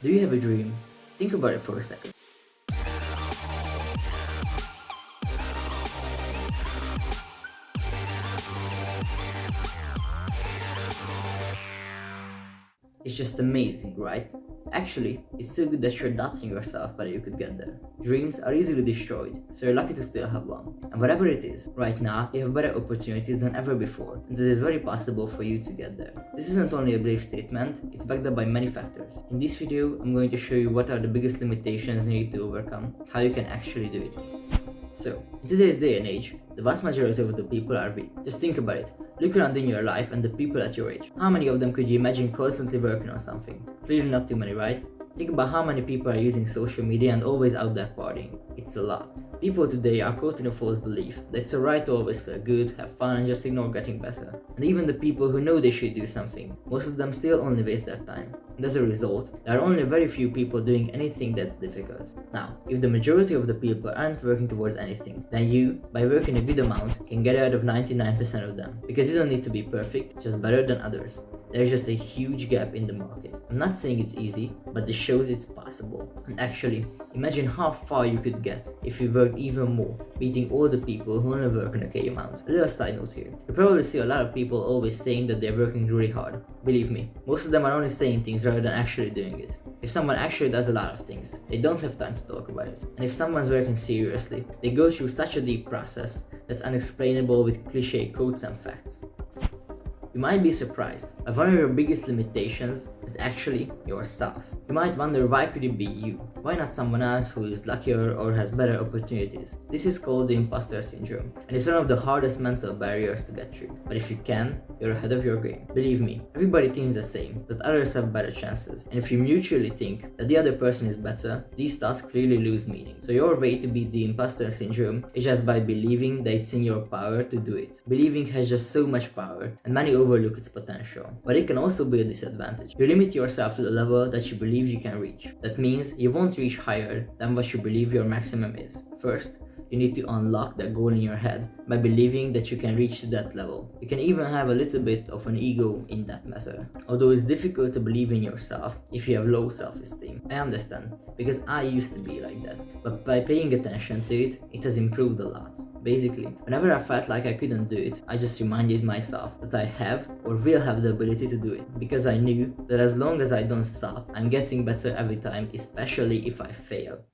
Do you have a dream? Think about it for a second. It's just amazing, right? Actually, it's so good that you're doubting yourself whether you could get there. Dreams are easily destroyed, so you're lucky to still have one. And whatever it is, right now you have better opportunities than ever before, and it is very possible for you to get there. This isn't only a brave statement, it's backed up by many factors. In this video, I'm going to show you what are the biggest limitations you need to overcome, how you can actually do it. So, in today's day and age, the vast majority of the people are weak. Just think about it. Look around in your life and the people at your age. How many of them could you imagine constantly working on something? Clearly not too many, right? Think about how many people are using social media and always out there partying. It's a lot. People today are caught in a false belief that it's alright to always feel good, have fun, and just ignore getting better. And even the people who know they should do something, most of them still only waste their time. And as a result, there are only very few people doing anything that's difficult. Now, if the majority of the people aren't working towards anything, then you, by working a good amount, can get out of 99% of them. Because you don't need to be perfect, just better than others. There's just a huge gap in the market. I'm not saying it's easy, but this shows it's possible. And actually, imagine how far you could get if you worked even more, beating all the people who only work an okay amount. A little side note here. You probably see a lot of people always saying that they're working really hard. Believe me, most of them are only saying things rather than actually doing it. If someone actually does a lot of things, they don't have time to talk about it. And if someone's working seriously, they go through such a deep process that's unexplainable with cliche quotes and facts. You might be surprised, but one of your biggest limitations is actually yourself. You might wonder, why could it be you? Why not someone else who is luckier or has better opportunities? This is called the imposter syndrome, and it's one of the hardest mental barriers to get through. But if you can, you're ahead of your game. Believe me, everybody thinks the same, that others have better chances. And if you mutually think that the other person is better, these thoughts clearly lose meaning. So your way to beat the imposter syndrome is just by believing that it's in your power to do it. Believing has just so much power, and many overlook its potential. But it can also be a disadvantage. You limit yourself to the level that you believe you can reach. That means you won't reach higher than what you believe your maximum is. First, you need to unlock that goal in your head by believing that you can reach to that level. You can even have a little bit of an ego in that matter. Although it's difficult to believe in yourself if you have low self-esteem. I understand, because I used to be like that. But by paying attention to it, it has improved a lot. Basically, whenever I felt like I couldn't do it, I just reminded myself that I have or will have the ability to do it. Because I knew that as long as I don't stop, I'm getting better every time, especially if I fail.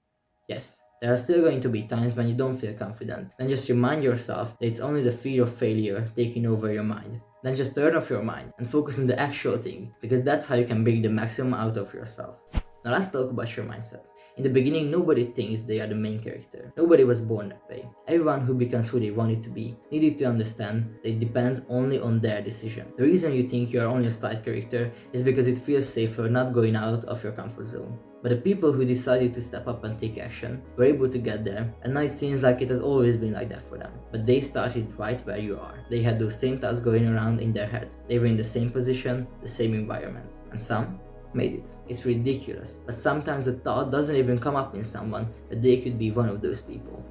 Yes, there are still going to be times when you don't feel confident. Then just remind yourself that it's only the fear of failure taking over your mind. Then just turn off your mind and focus on the actual thing, because that's how you can bring the maximum out of yourself. Now let's talk about your mindset. In the beginning, nobody thinks they are the main character. Nobody was born that way. Everyone who becomes who they wanted to be needed to understand that it depends only on their decision. The reason you think you are only a side character is because it feels safer not going out of your comfort zone. But the people who decided to step up and take action were able to get there, and now it seems like it has always been like that for them. But they started right where you are. They had those same thoughts going around in their heads. They were in the same position, the same environment. And some made it. It's ridiculous, but sometimes the thought doesn't even come up in someone that they could be one of those people.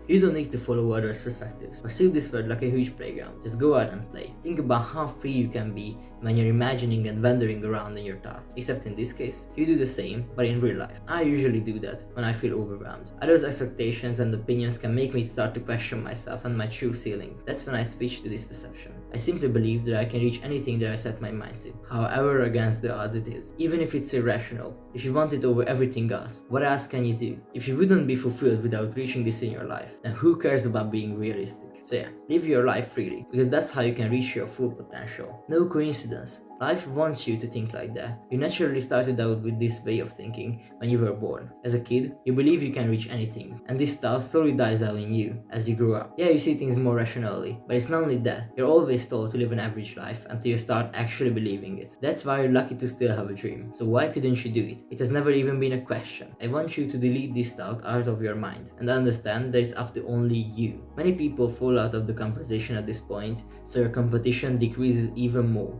You don't need to follow others' perspectives or see this world like a huge playground. Just go out and play. Think about how free you can be when you're imagining and wandering around in your thoughts. Except in this case, you do the same, but in real life. I usually do that when I feel overwhelmed. Others' expectations and opinions can make me start to question myself and my true ceiling. That's when I switch to this perception. I simply believe that I can reach anything that I set my mind to, however against the odds it is. Even if it's irrational, if you want it over everything else, what else can you do? If you wouldn't be fulfilled without reaching this in your life, then who cares about being realistic? So yeah, live your life freely, because that's how you can reach your full potential. No coincidence. Life wants you to think like that. You naturally started out with this way of thinking when you were born. As a kid, you believe you can reach anything, and this stuff slowly dies out in you as you grow up. Yeah, you see things more rationally, but it's not only that. You're always told to live an average life until you start actually believing it. That's why you're lucky to still have a dream. So why couldn't you do it? It has never even been a question. I want you to delete this doubt out of your mind and understand that it's up to only you. Many people fall out of the conversation at this point, so your competition decreases even more.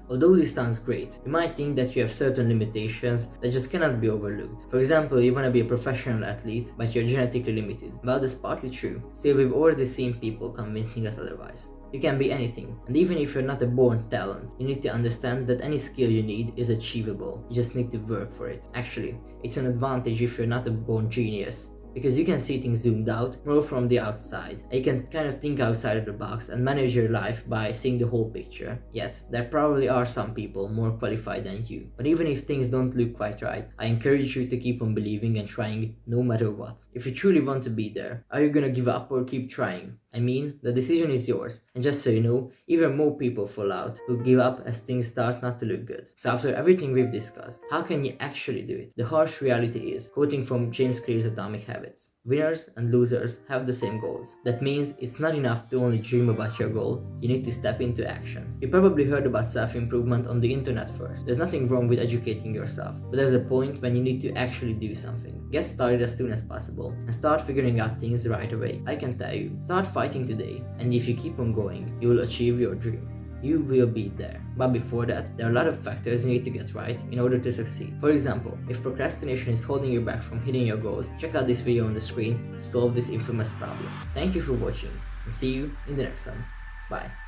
Although this sounds great, you might think that you have certain limitations that just cannot be overlooked. For example, you want to be a professional athlete, but you're genetically limited. Well, that's partly true. Still, we've already seen people convincing us otherwise. You can be anything, and even if you're not a born talent, you need to understand that any skill you need is achievable. You just need to work for it. Actually, it's an advantage if you're not a born genius, because you can see things zoomed out, more from the outside, and you can kind of think outside of the box and manage your life by seeing the whole picture. Yet, there probably are some people more qualified than you. But even if things don't look quite right, I encourage you to keep on believing and trying no matter what. If you truly want to be there, are you gonna give up or keep trying? I mean, the decision is yours, and just so you know, even more people fall out who give up as things start not to look good. So after everything we've discussed, how can you actually do it? The harsh reality is, quoting from James Clear's Atomic Habits, winners and losers have the same goals. That means it's not enough to only dream about your goal, you need to step into action. You probably heard about self-improvement on the internet first. There's nothing wrong with educating yourself, but there's a point when you need to actually do something. Get started as soon as possible and start figuring out things right away. I can tell you, start fighting today, and if you keep on going, you will achieve your dream. You will be there. But before that, there are a lot of factors you need to get right in order to succeed. For example, if procrastination is holding you back from hitting your goals, check out this video on the screen to solve this infamous problem. Thank you for watching, and see you in the next one. Bye.